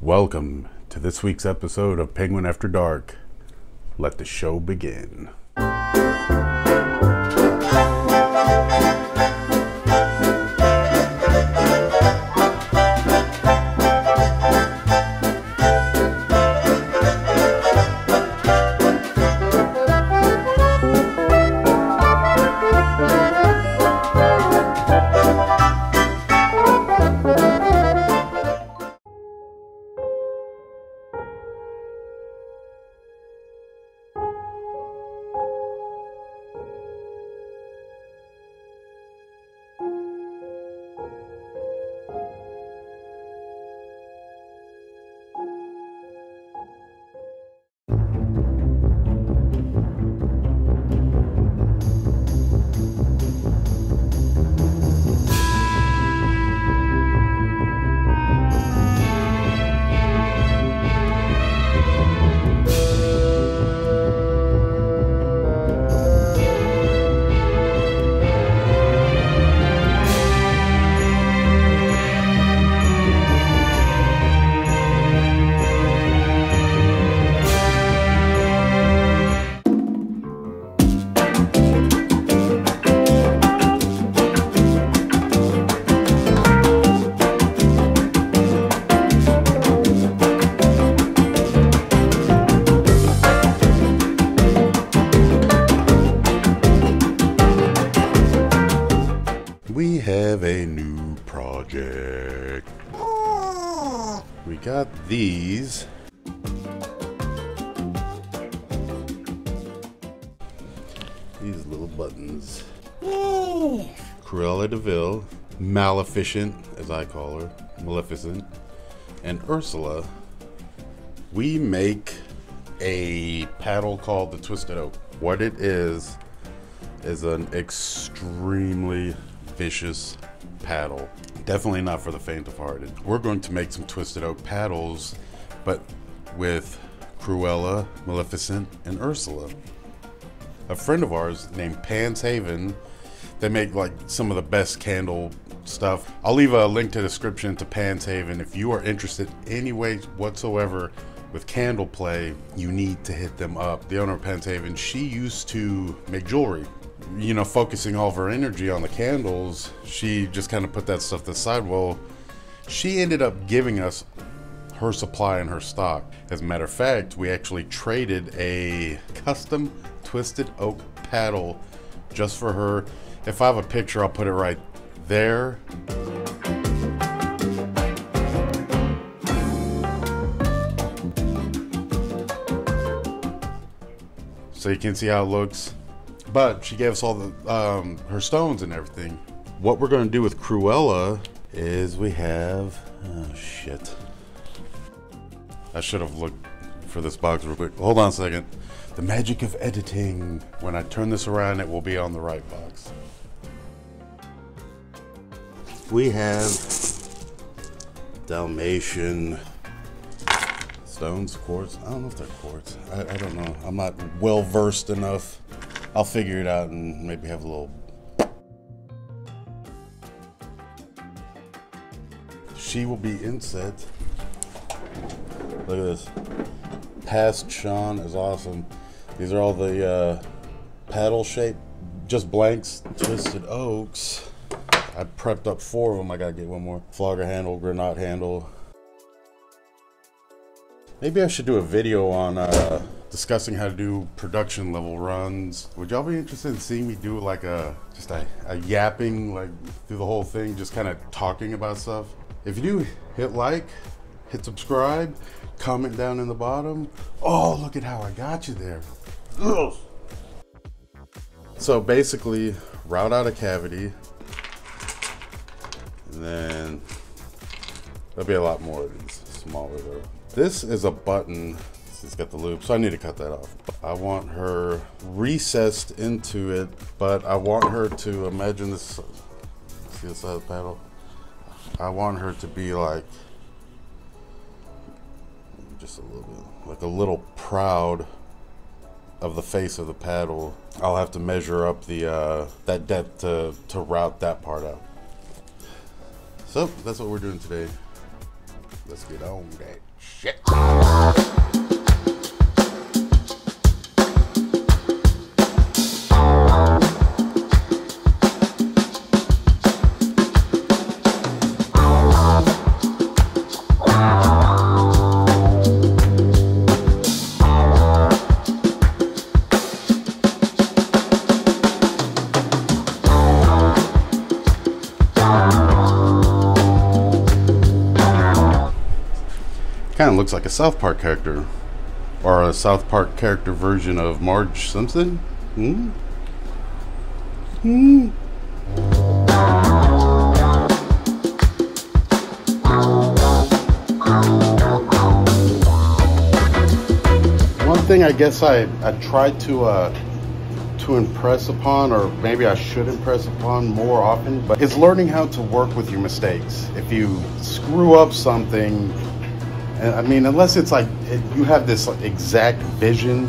Welcome to this week's episode of Penguin After Dark. Let the show begin. We have a new project. We got these. These little buttons. Cruella Twizzted, Maleficent, as I call her, Maleficent, and Ursula. We make a paddle called the Twisted Oak. What it is an extremely vicious paddle. Definitely not for the faint of heart. We're going to make some Twisted Oak paddles, but with Cruella, Maleficent, and Ursula. A friend of ours named Pans Haven, they make like some of the best candle stuff. I'll leave a link to the description to Pans Haven. If you are interested any way whatsoever with candle play, you need to hit them up. The owner of Pans Haven, she used to make jewelry. You know, focusing all of her energy on the candles, she just kind of put that stuff to the side. Well, she ended up giving us her supply and her stock. As a matter of fact, we actually traded a custom Twisted Oak paddle just for her. If I have a picture, I'll put it right there. So you can see how it looks. But she gave us all the her stones and everything. What we're going to do with Cruella is we have... oh, shit. I should have looked for this box real quick. Hold on a second. The magic of editing. When I turn this around, it will be on the right box. We have Dalmatian stones, quartz. I don't know if they're quartz. I don't know. I'm not well versed enough. I'll figure it out and maybe have a little... She will be inset. Look at this. Past Sean is awesome. These are all the paddle shape, just blanks, Twisted Oaks. I prepped up 4 of them. I gotta get one more. Flogger handle, granite handle. Maybe I should do a video on discussing how to do production level runs. Would y'all be interested in seeing me do like just a yapping like through the whole thing, just kind of talking about stuff? If you do, hit like, hit subscribe, comment down in the bottom. Oh, look at how I got you there. Ugh. So basically, route out a cavity, and then there'll be a lot more of these smaller though. This is a button. It's got the loop, so I need to cut that off. I want her recessed into it, but I want her to imagine this. See the side of the paddle? I want her to be like just a little bit, like a little proud of the face of the paddle. I'll have to measure up the that depth to route that part out. So that's what we're doing today. Let's get on that shit. Kind of looks like a South Park character, or a South Park character version of Marge Simpson. One thing I guess I tried to impress upon, or maybe I should impress upon more often, but is learning how to work with your mistakes. If you screw up something, I mean, unless it's like you have this exact vision,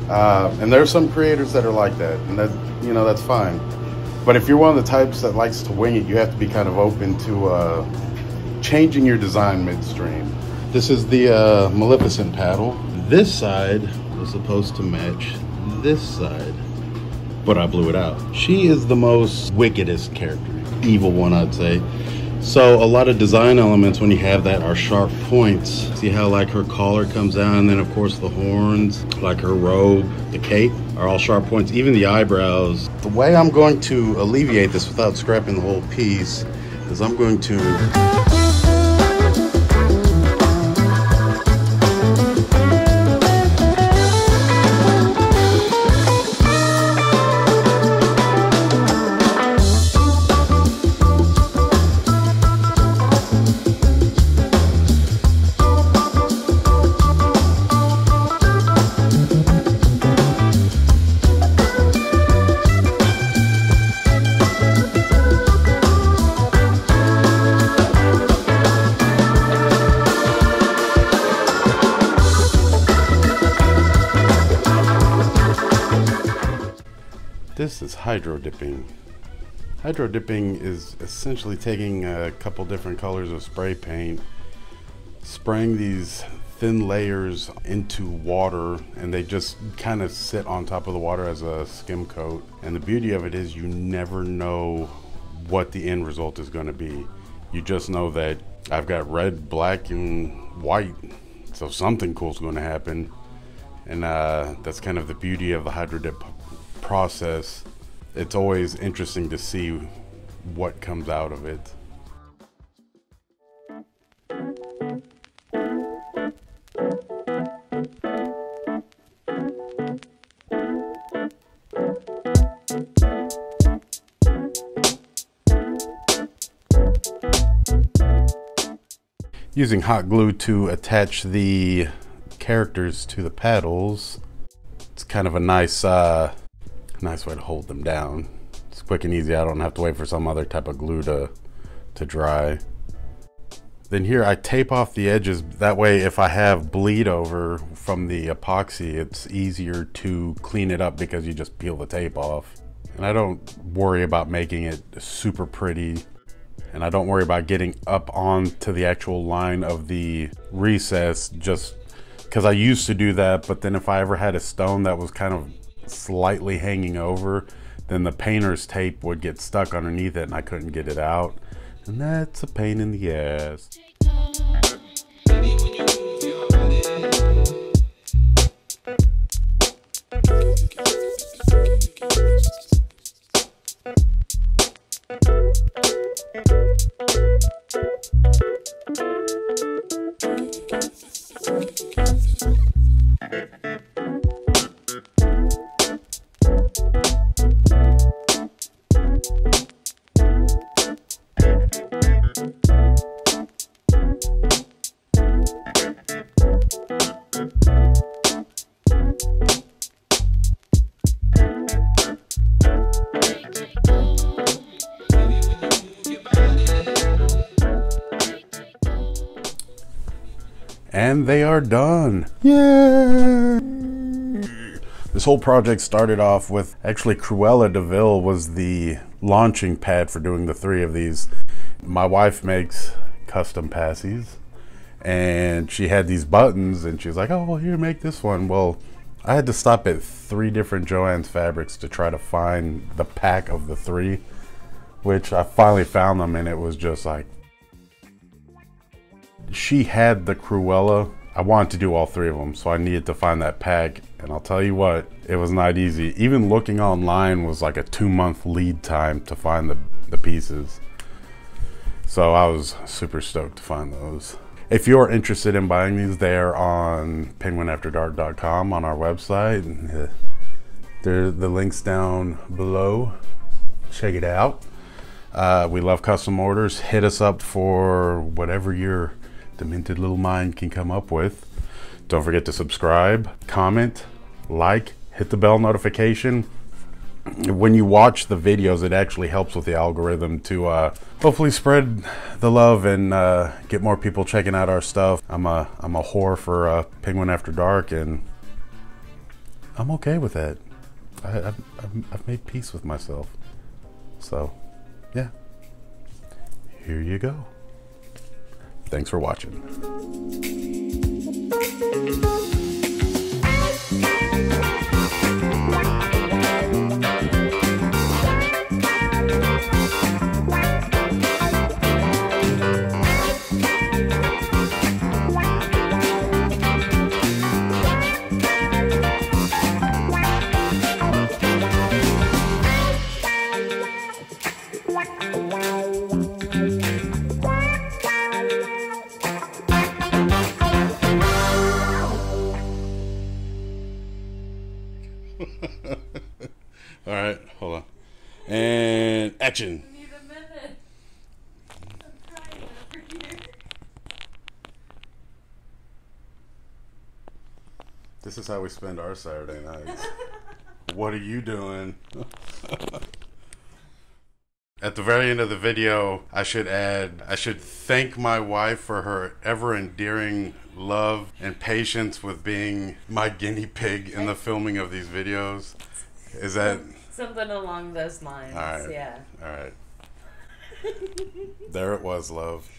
and there are some creators that are like that, and that, you know, that's fine. But if you're one of the types that likes to wing it, you have to be kind of open to changing your design midstream. This is the Maleficent paddle. This side was supposed to match this side, but I blew it out. She is the most wickedest character, evil one, I'd say. So a lot of design elements when you have that are sharp points. See how like her collar comes down, and then of course the horns, like her robe, the cape, are all sharp points, even the eyebrows. The way I'm going to alleviate this without scrapping the whole piece is I'm going to This is hydro dipping. Hydro dipping is essentially taking a couple different colors of spray paint, spraying these thin layers into water, and they just kind of sit on top of the water as a skim coat. And the beauty of it is you never know what the end result is going to be. You just know that I've got red, black, and white, so something cool is going to happen. And that's kind of the beauty of the hydro dip process. It's always interesting to see what comes out of it. Using hot glue to attach the characters to the paddles, it's kind of a nice way to hold them down. It's quick and easy. I don't have to wait for some other type of glue to dry. Then here I tape off the edges. That way if I have bleed over from the epoxy, it's easier to clean it up because you just peel the tape off. And I don't worry about making it super pretty. And I don't worry about getting up onto the actual line of the recess, just because I used to do that. But then if I ever had a stone that was kind of slightly hanging over, then the painter's tape would get stuck underneath it and I couldn't get it out. And that's a pain in the ass. And they are done. Yay! This whole project started off with, actually Cruella Twizzted was the launching pad for doing the 3 of these. My wife makes custom passies, and she had these buttons, and she was like, oh, well, here, make this one. Well, I had to stop at 3 different Joann's Fabrics to try to find the pack of the 3, which I finally found them, and it was just like, she had the Cruella. I wanted to do all 3 of them, so I needed to find that pack, and I'll tell you what, it was not easy. Even looking online was like a 2-month lead time to find the pieces. So I was super stoked to find those. If you're interested in buying these, they're on penguinafterdark.com on our website. The link's down below. Check it out. We love custom orders. Hit us up for whatever your demented little mind can come up with. Don't forget to subscribe, comment, like, hit the bell notification. When you watch the videos, it actually helps with the algorithm to hopefully spread the love and get more people checking out our stuff. I'm a whore for Penguin After Dark, and I'm okay with that. I've made peace with myself. So, yeah. Here you go. Thanks for watching. All right, hold on. And action. I need a minute. I'm crying over here. This is how we spend our Saturday nights. What are you doing? At the very end of the video, I should thank my wife for her ever endearing love and patience with being my guinea pig in the filming of these videos. Is that something along those lines? All right. Yeah. All right. There it was, love.